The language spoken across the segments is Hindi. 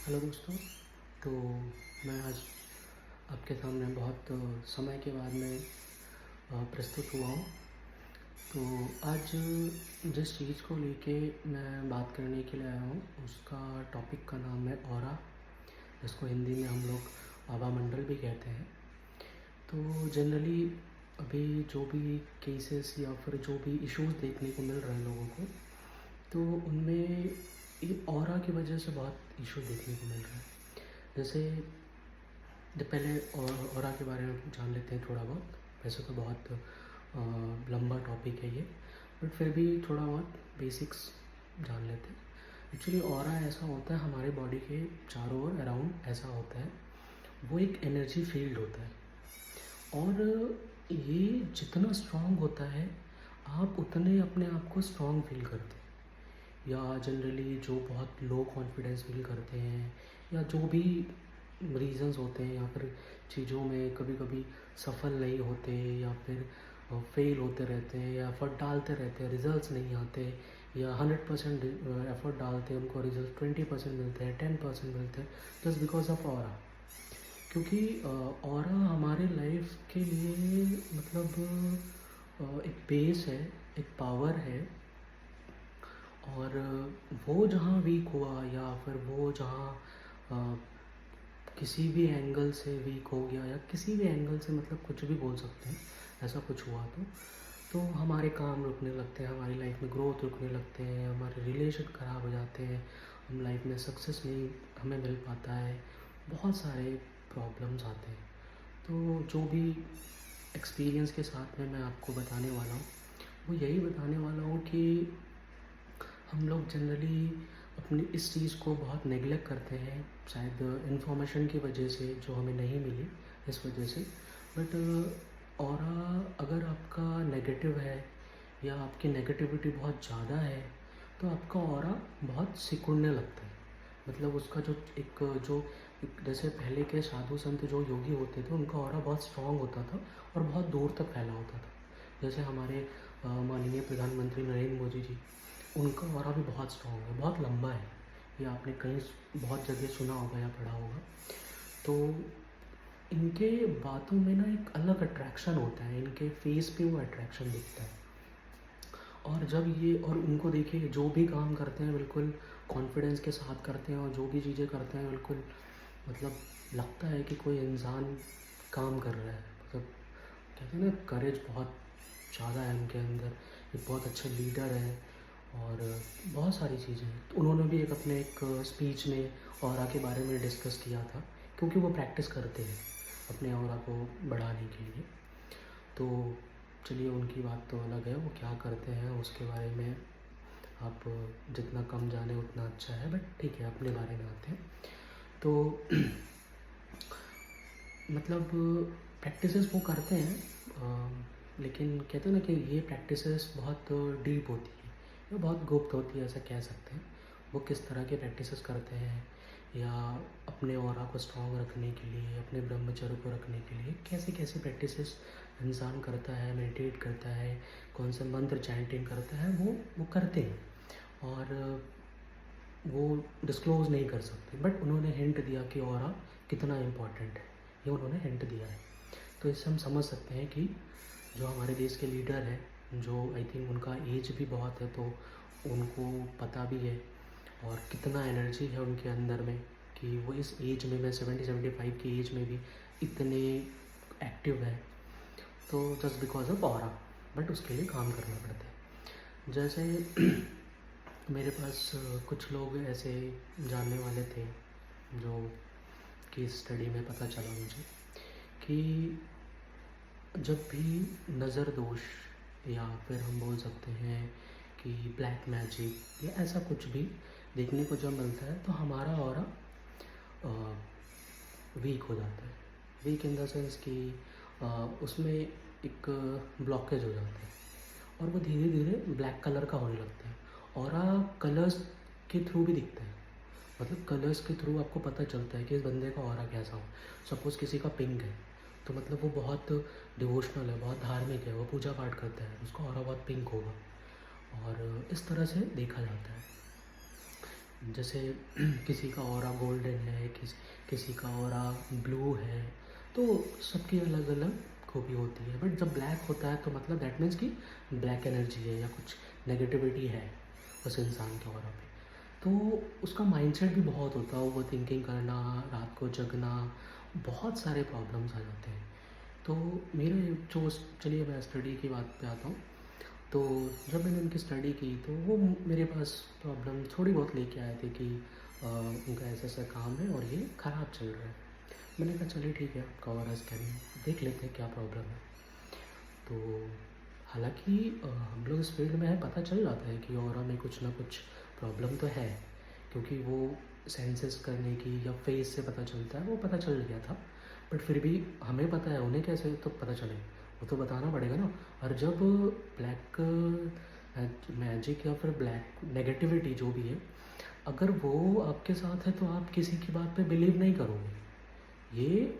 हेलो दोस्तों। तो मैं आज आपके सामने बहुत समय के बाद में प्रस्तुत हुआ हूँ। तो आज जिस चीज़ को लेके मैं बात करने के लिए आया हूँ उसका टॉपिक का नाम है ऑरा, जिसको हिंदी में हम लोग आभामंडल भी कहते हैं। तो जनरली अभी जो भी केसेस या फिर जो भी इश्यूज़ देखने को मिल रहे हैं लोगों को, तो उनमें ये ऑरा की वजह से बहुत इशू देखने को मिल रहा है। जैसे पहले ऑरा के बारे में जान लेते हैं थोड़ा बहुत। वैसे तो बहुत लंबा टॉपिक है ये, बट फिर भी थोड़ा बहुत बेसिक्स जान लेते हैं। एक्चुअली ऑरा ऐसा होता है हमारे बॉडी के चारों ओर अराउंड ऐसा होता है, वो एक एनर्जी फील्ड होता है। और ये जितना स्ट्रांग होता है आप उतने अपने आप को स्ट्रांग फील करते हैं। या जनरली जो बहुत लो कॉन्फिडेंस फील करते हैं या जो भी रीज़न्स होते हैं या फिर चीज़ों में कभी कभी सफल नहीं होते या फिर फेल होते रहते हैं या एफर्ट डालते रहते हैं, रिजल्ट्स नहीं आते, या 100% एफर्ट डालते हैं उनको रिजल्ट 20% मिलते हैं, 10% मिलते हैं, जस्ट बिकॉज ऑफ ऑरा। क्योंकि ऑरा हमारे लाइफ के लिए मतलब एक बेस है, एक पावर है। और वो जहाँ वीक हुआ या फिर वो जहाँ किसी भी एंगल से वीक हो गया या किसी भी एंगल से मतलब कुछ भी बोल सकते हैं, ऐसा कुछ हुआ तो हमारे काम रुकने लगते हैं, हमारी लाइफ में ग्रोथ रुकने लगते हैं, हमारे रिलेशन ख़राब हो जाते हैं, हम लाइफ में सक्सेस नहीं हमें मिल पाता है, बहुत सारे प्रॉब्लम्स आते हैं। तो जो भी एक्सपीरियंस के साथ में मैं आपको बताने वाला हूँ वो यही बताने वाला हूँ कि हम लोग जनरली अपनी इस चीज़ को बहुत नेगलेक्ट करते हैं, शायद इन्फॉर्मेशन की वजह से जो हमें नहीं मिली इस वजह से। बट ऑरा अगर आपका नेगेटिव है या आपकी नेगेटिविटी बहुत ज़्यादा है तो आपका ऑरा बहुत सिकुड़ने लगता है। मतलब उसका जो जैसे पहले के साधु संत जो योगी होते थे उनका ऑरा बहुत स्ट्रांग होता था और बहुत दूर तक फैला होता था। जैसे हमारे माननीय प्रधानमंत्री नरेंद्र मोदी जी, उनका ऑरा भी बहुत स्ट्रॉन्ग है, बहुत लंबा है। ये आपने कहीं बहुत जगह सुना होगा या पढ़ा होगा। तो इनके बातों में ना एक अलग अट्रैक्शन होता है, इनके फेस पे वो अट्रैक्शन दिखता है। और जब ये और उनको देखिए जो भी काम करते हैं बिल्कुल कॉन्फिडेंस के साथ करते हैं और जो भी चीज़ें करते हैं बिल्कुल मतलब लगता है कि कोई इंसान काम कर रहा है। मतलब कहते हैं ना, करेज बहुत ज़्यादा है उनके अंदर, ये बहुत अच्छे लीडर हैं और बहुत सारी चीज़ें हैं। तो उन्होंने भी अपने एक स्पीच में ऑरा के बारे में डिस्कस किया था, क्योंकि वो प्रैक्टिस करते हैं अपने ऑरा को बढ़ाने के लिए। तो चलिए उनकी बात तो अलग है, वो क्या करते हैं उसके बारे में आप जितना कम जाने उतना अच्छा है, बट ठीक है अपने बारे में आते हैं। तो मतलब प्रैक्टिसेस वो करते हैं, लेकिन कहते हैं ना कि ये प्रैक्टिसेस बहुत डीप होती है, ये बहुत गुप्त होती है, ऐसा कह सकते हैं। वो किस तरह के प्रैक्टिसेस करते हैं या अपने ऑरा को स्ट्रॉन्ग रखने के लिए, अपने ब्रह्मचर्य को रखने के लिए कैसे कैसे प्रैक्टिसेस इंसान करता है, मेडिटेट करता है, कौन से मंत्र चैंटिंग करता है, वो करते हैं और वो डिस्क्लोज़ नहीं कर सकते। बट उन्होंने हिंट दिया कि ऑरा कितना इम्पॉर्टेंट है, ये उन्होंने हिंट दिया है। तो इससे हम समझ सकते हैं कि जो हमारे देश के लीडर हैं, जो आई थिंक उनका एज भी बहुत है, तो उनको पता भी है और कितना एनर्जी है उनके अंदर में कि वो इस एज में, मैं 70-75 की एज में भी इतने एक्टिव है। तो just because of aura, but उसके लिए काम करना पड़ता है। जैसे मेरे पास कुछ लोग ऐसे जानने वाले थे जो कि स्टडी में पता चला मुझे कि जब भी नज़र दोष या फिर हम बोल सकते हैं कि ब्लैक मैजिक या ऐसा कुछ भी देखने को जब मिलता है तो हमारा ऑरा वीक हो जाता है। वीक इन द सेंस कि उसमें एक ब्लॉकेज हो जाता है और वो धीरे धीरे ब्लैक कलर का होने लगता है। ऑरा कलर्स के थ्रू भी दिखता है, मतलब कलर्स के थ्रू आपको पता चलता है कि इस बंदे का ऑरा कैसा हो। सपोज़ किसी का पिंक है तो मतलब वो बहुत डिवोशनल है, बहुत धार्मिक है, वो पूजा पाठ करता है, उसका ऑरा बहुत पिंक होगा और इस तरह से देखा जाता है। जैसे किसी का ऑरा गोल्डन है, किसी का ऑरा ब्लू है, तो सबकी अलग अलग खूबी होती है। बट जब ब्लैक होता है तो मतलब दैट मीन्स कि ब्लैक एनर्जी है या कुछ नेगेटिविटी है उस इंसान के ऑरा पे। तो उसका माइंडसेट भी बहुत होता है, ओवर थिंकिंग करना, रात को जगना, बहुत सारे प्रॉब्लम्स आ जाते हैं। तो मेरे जो चलिए मैं स्टडी की बात पे आता हूँ। तो जब मैंने उनकी स्टडी की तो वो मेरे पास प्रॉब्लम थोड़ी बहुत लेके आए थे कि उनका ऐसा ऐसा काम है और ये ख़राब चल रहा है। मैंने कहा चलिए ठीक है, आपका ऑरा स्कैनिंग देख लेते हैं क्या प्रॉब्लम है। तो हालांकि हम लोग इस फील्ड में है, पता चल जाता है कि ऑरा में कुछ ना कुछ प्रॉब्लम तो है, क्योंकि वो सेंसेस करने की या फेस से पता चलता है, वो पता चल गया था। बट फिर भी हमें पता है, उन्हें कैसे तो पता चले, वो तो बताना पड़ेगा ना। और जब ब्लैक मैजिक या फिर ब्लैक नेगेटिविटी जो भी है, अगर वो आपके साथ है तो आप किसी की बात पे बिलीव नहीं करोगे। ये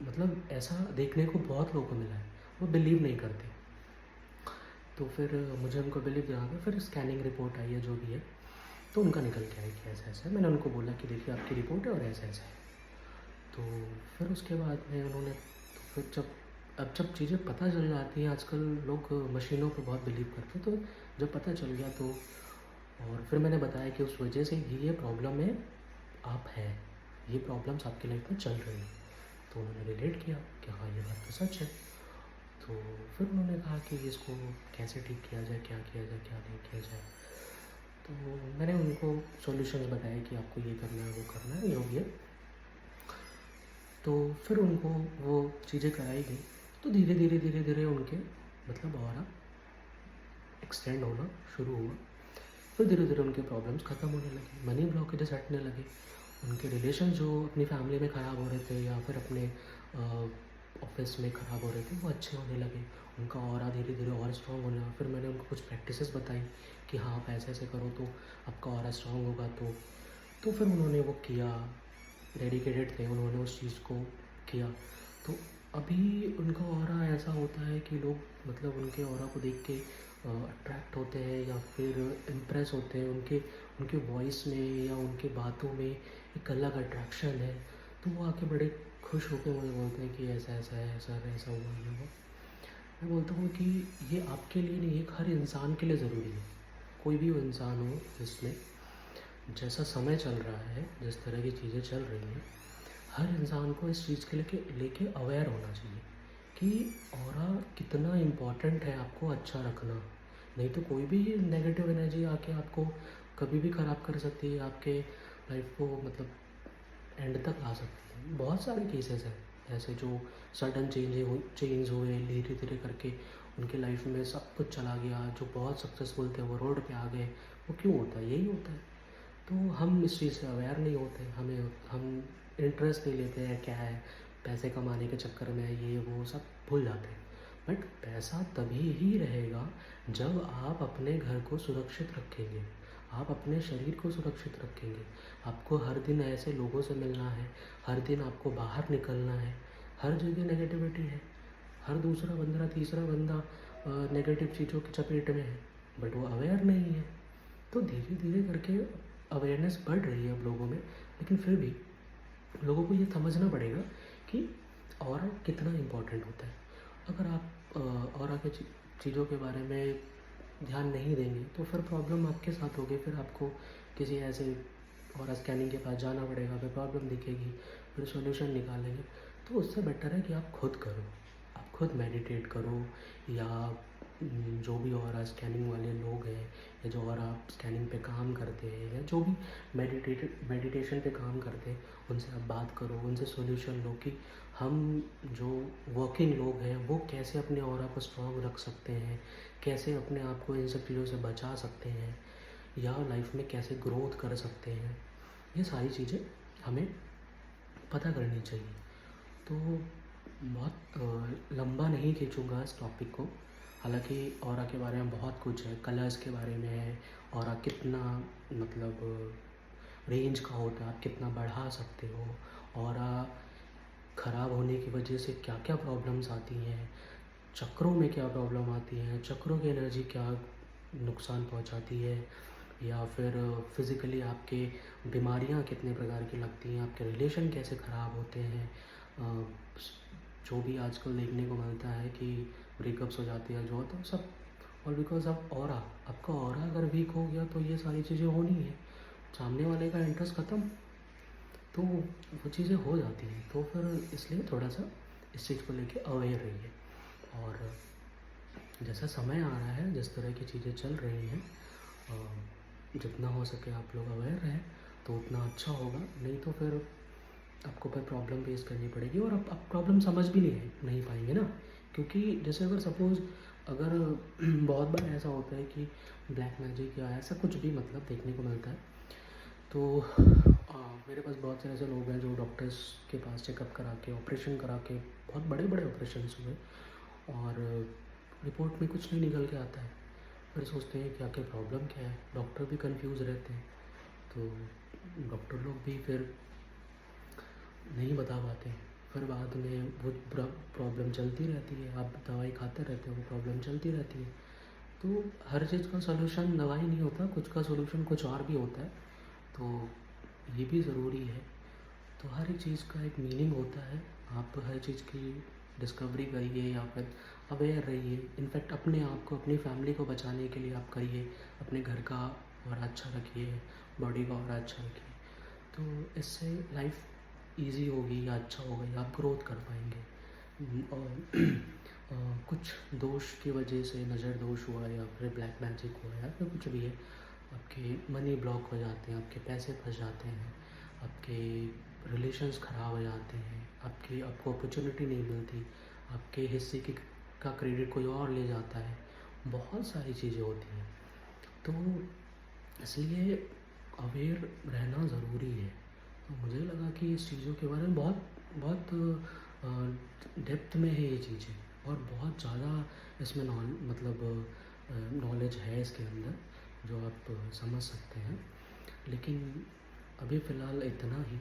मतलब ऐसा देखने को बहुत लोगों को मिला है, वो बिलीव नहीं करते। तो फिर मुझे उनको बिलीव दिलाना, फिर स्कैनिंग रिपोर्ट आई है जो भी है, तो उनका निकल के आया कि ऐसा ऐसा है। मैंने उनको बोला कि देखिए आपकी रिपोर्ट है और ऐसा ऐसा है। तो फिर उसके बाद में उन्होंने, तो फिर जब चीज़ें पता चल जाती हैं, आजकल लोग मशीनों पे बहुत बिलीव करते हैं, तो जब पता चल गया तो, और फिर मैंने बताया कि उस वजह से ये प्रॉब्लम में आप है, ये प्रॉब्लम्स आपकी लाइफ में चल रही हैं। तो उन्होंने रिलेट किया कि हाँ ये बात तो सच है। तो फिर उन्होंने कहा कि इसको कैसे ठीक किया जाए, क्या किया जाए, क्या नहीं किया जाए। तो मैंने उनको सॉल्यूशंस बताए कि आपको ये करना है, वो करना है, जो भी है। तो फिर उनको वो चीज़ें कराई गई, तो धीरे धीरे उनके मतलब ऑरा एक्सटेंड होना शुरू हुआ। फिर धीरे धीरे उनके प्रॉब्लम्स ख़त्म होने लगे, मनी ब्लॉकेजेस हटने लगे, उनके रिलेशन जो अपनी फैमिली में ख़राब हो रहे थे या फिर अपने ऑफिस में ख़राब हो रहे थे, वो अच्छे होने लगे, उनका ऑरा धीरे धीरे और स्ट्रॉन्ग होने लगा। फिर मैंने उनको कुछ प्रैक्टिसेस बताई कि हाँ आप ऐसे ऐसे करो तो आपका ऑरा स्ट्रॉन्ग होगा। तो फिर उन्होंने वो किया, डेडिकेटेड थे, उन्होंने उस चीज़ को किया। तो अभी उनका ऑरा ऐसा होता है कि लोग मतलब उनके ऑरा को देख के अट्रैक्ट होते हैं या फिर इम्प्रेस होते हैं, उनके वॉइस में या उनके बातों में एक अलग अट्रैक्शन है। तो वो आके बड़े खुश होकर मुझे बोलते हैं कि ऐसा ऐसा है, ऐसा हुआ, ये हुआ। मैं बोलता हूँ कि ये आपके लिए नहीं, ये हर इंसान के लिए ज़रूरी है। कोई भी वो इंसान हो जिसमें जैसा समय चल रहा है, जिस तरह की चीज़ें चल रही हैं, हर इंसान को इस चीज़ के लेके अवेयर होना चाहिए कि ऑरा कितना इम्पॉर्टेंट है आपको अच्छा रखना। नहीं तो कोई भी नेगेटिव एनर्जी आके आपको कभी भी ख़राब कर सकती है, आपके लाइफ को मतलब एंड तक ला सकती है। बहुत सारे केसेस हैं ऐसे जो सडन चेंज हुए, धीरे धीरे करके उनके लाइफ में सब कुछ चला गया। जो बहुत सक्सेसफुल थे वो रोड पे आ गए। वो क्यों होता है? यही होता है। तो हम इस चीज़ से अवेयर नहीं होते, हम इंटरेस्ट नहीं लेते हैं, क्या है पैसे कमाने के चक्कर में ये वो सब भूल जाते हैं। बट पैसा तभी ही रहेगा जब आप अपने घर को सुरक्षित रखेंगे, आप अपने शरीर को सुरक्षित रखेंगे। आपको हर दिन ऐसे लोगों से मिलना है, हर दिन आपको बाहर निकलना है, हर जगह नेगेटिविटी है, हर दूसरा बंदा तीसरा बंदा नेगेटिव चीज़ों की चपेट में है, बट वो अवेयर नहीं है। तो धीरे धीरे करके अवेयरनेस बढ़ रही है अब लोगों में, लेकिन फिर भी लोगों को ये समझना पड़ेगा कि ऑरा कितना इम्पोर्टेंट होता है। अगर आप ऑरा के चीज़ों के बारे में ध्यान नहीं देंगे तो फिर प्रॉब्लम आपके साथ होगी। फिर आपको किसी ऐसे ऑरा स्कैनिंग के पास जाना पड़ेगा, फिर प्रॉब्लम दिखेगी, फिर सॉल्यूशन निकालेंगे। तो उससे बेटर है कि आप खुद करो, आप खुद मेडिटेट करो, या जो भी ऑरा स्कैनिंग वाले लोग हैं या जो ऑरा स्कैनिंग पे काम करते हैं या जो भी मेडिटेशन पे काम करते हैं, उनसे आप बात करो, उनसे सॉल्यूशन लो कि हम जो वर्किंग लोग हैं वो कैसे अपने ऑरा को स्ट्रॉन्ग रख सकते हैं, कैसे अपने आप को इन सब चीज़ों से बचा सकते हैं, या लाइफ में कैसे ग्रोथ कर सकते हैं। ये सारी चीज़ें हमें पता करनी चाहिए। तो बहुत लंबा नहीं खींचूँगा इस टॉपिक को। हालांकि ऑरा के बारे में बहुत कुछ है, कलर्स के बारे में है, ऑरा कितना मतलब रेंज का होता है, आप कितना बढ़ा सकते हो, ऑरा ख़राब होने की वजह से क्या क्या प्रॉब्लम्स आती हैं, चक्रों में क्या प्रॉब्लम आती हैं, चक्रों की एनर्जी क्या नुकसान पहुंचाती है, या फिर फिज़िकली आपके बीमारियां कितने प्रकार की लगती हैं, आपके रिलेशन कैसे ख़राब होते हैं। जो भी आजकल देखने को मिलता है कि ब्रेकअप्स हो जाती है, जो होता है सब और बिकॉज ऑफ ऑरा। आपका ऑरा अगर वीक हो गया तो ये सारी चीज़ें होनी है। सामने वाले का इंटरेस्ट ख़त्म, तो वो चीज़ें हो जाती हैं। तो फिर इसलिए थोड़ा सा इस चीज़ को लेके अवेयर रहिए। और जैसा समय आ रहा है, जिस तरह की चीज़ें चल रही हैं, जितना हो सके आप लोग अवेयर रहें तो उतना अच्छा होगा। नहीं तो फिर आपको फिर प्रॉब्लम फेस करनी पड़ेगी और आप प्रॉब्लम समझ भी नहीं पाएंगे ना। क्योंकि जैसे अगर सपोज़ अगर बहुत बार ऐसा होता है कि ब्लैक मैजिक या ऐसा कुछ भी मतलब देखने को मिलता है, तो मेरे पास बहुत सारे ऐसे लोग हैं जो डॉक्टर्स के पास चेकअप करा के, ऑपरेशन करा के, बहुत बड़े बड़े ऑपरेशन हुए और रिपोर्ट में कुछ नहीं निकल के आता है। फिर सोचते हैं कि आखिर प्रॉब्लम क्या है, डॉक्टर भी कंफ्यूज रहते हैं। तो डॉक्टर लोग भी फिर नहीं बता पाते, फिर बाद में वो प्रॉब्लम चलती रहती है। आप दवाई खाते रहते हो, वो प्रॉब्लम चलती रहती है। तो हर चीज़ का सलूशन दवाई नहीं होता, कुछ का सलूशन कुछ और भी होता है। तो ये भी ज़रूरी है। तो हर एक चीज़ का एक मीनिंग होता है। आप हर चीज़ की डिस्कवरी करिए या फिर अवेयर रहिए। इनफैक्ट अपने आप को, अपनी फैमिली को बचाने के लिए आप करिए। अपने घर का और अच्छा रखिए, बॉडी का और अच्छा रखिए। तो इससे लाइफ इजी होगी या अच्छा होगा या आप ग्रोथ कर पाएंगे। और कुछ दोष की वजह से, नज़र दोष हुआ या फिर ब्लैक मैजिक हुआ या फिर कुछ भी है, आपके मनी ब्लॉक हो जाते हैं, आपके पैसे फंस जाते हैं, आपके रिलेशंस ख़राब हो जाते हैं, आपको अपॉर्चुनिटी नहीं मिलती, आपके हिस्से की का क्रेडिट कोई और ले जाता है, बहुत सारी चीज़ें होती हैं। तो इसलिए अवेयर रहना ज़रूरी है। तो मुझे लगा कि इस चीज़ों के बारे में बहुत डेप्थ में है ये चीज़ें और बहुत ज़्यादा इसमें नॉलेज है इसके अंदर, जो आप समझ सकते हैं। लेकिन अभी फ़िलहाल इतना ही।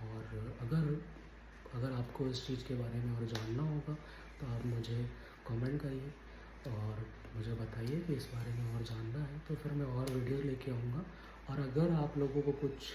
और अगर आपको इस चीज़ के बारे में और जानना होगा तो आप मुझे कमेंट करिए और मुझे बताइए कि इस बारे में और जानना है, तो फिर मैं और वीडियोज़ लेके आऊँगा। और अगर आप लोगों को कुछ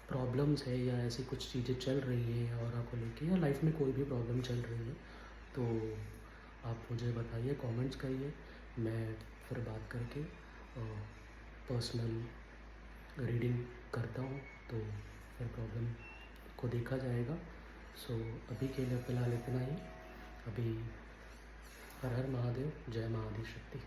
प्रॉब्लम्स है या ऐसी कुछ चीज़ें चल रही हैं और आपको लेके, या लाइफ में कोई भी प्रॉब्लम चल रही है, तो आप मुझे बताइए, कमेंट्स करिए। मैं फिर बात करके पर्सनल रीडिंग करता हूँ, तो फिर प्रॉब्लम को देखा जाएगा। सो अभी के लिए फ़िलहाल इतना ही। अभी हर हर महादेव, जय महाआदि शक्ति।